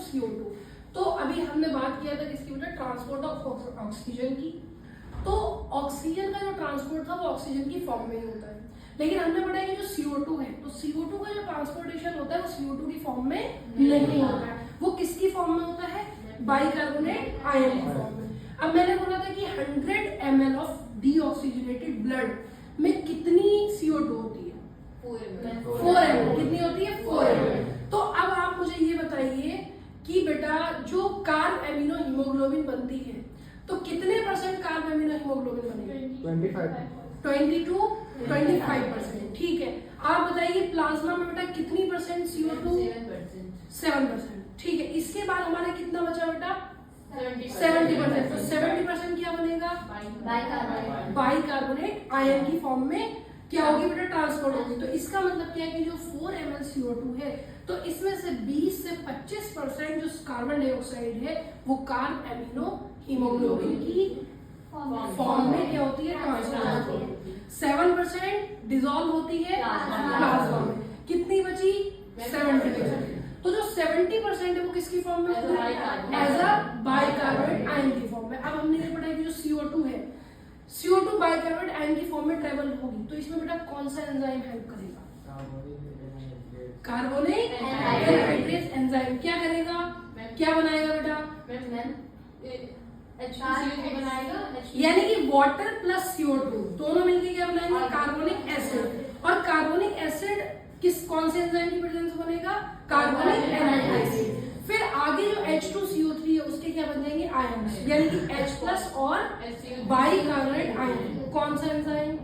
CO2। तो अभी हमने बात किया था किसकी बेटा, ट्रांसपोर्ट ऑफ ऑक्सीजन की। तो ऑक्सीजन का जो ट्रांसपोर्ट था वो ऑक्सीजन की फॉर्म में ही होता है, लेकिन हमने पढ़ा कि जो CO2 है, तो CO2 का जो ट्रांसपोर्टेशन होता है वो CO2 की फॉर्म में नहीं होता है, वो किसकी फॉर्म में होता है, बाइकार्बोनेट आयन की फॉर्म में। अब मैंने बोला था कि 100 ml ऑफ डीऑक्सीजनेटेड ब्लड में कितनी CO2 होती है, 4 ml। कितनी होती है, 4 ml। तो अब आप मुझे ये बताइए कि बेटा जो कार्ब एमिनो हीमोग्लोबिन बनती है, तो कितने % कार्ब एमिनो हीमोग्लोबिन बनेगी, 25% ठीक है। आप बताइए प्लाज्मा में बेटा कितनी % CO2, 7%, ठीक है। इसके बाद हमारा कितना बचा बेटा, 70%। तो 70% क्या बनेगा, बाइकार्बोनेट आयन की फॉर्म में क्या होगी बेटा, ट्रांसपोर्ट होगी। तो इसका मतलब क्या है कि जो 4 ml CO2 है, तो इसमें से 20 से 25% जो कार्बन डाइऑक्साइड है वो कार्ब एमिनो हीमोग्लोबिन की फॉर्म में क्या होती है, ट्रांसपोर्ट होती है। 7% डिसॉल्व होती है प्लाज्मा में। कितनी बची, 70%। तो जो 70% है वो किसकी फॉर्म में होती है, एज अ बाइकार्बोनेट आयन की फॉर्म में। अब हमने ये पढ़ा कि जो CO2 है, CO2 बाइकार्बोनेट आयन की फॉर्म में ट्रेवल होगी, तो इसमें बेटा कौन सा एंजाइम हेल्प करेगा, कार्बोनिक एनहाइड्रेज एंजाइम। क्या करेगा, क्या बनाएगा बेटा, यानी कि वाटर प्लस CO2 दोनों मिलकर क्या बनाएंगे, कार्बोनिक एसिड। और कार्बोनिक एसिड कौन से एंजाइम की प्रेजेंस में बनेगा, कार्बोनिक एनहाइड्रेज। फिर आगे जो H2CO3 है उसके क्या बन जाएंगे, आयन, यानी कि H+ और बाइकार्बोनेट आयन। कौन सा एंजाइम,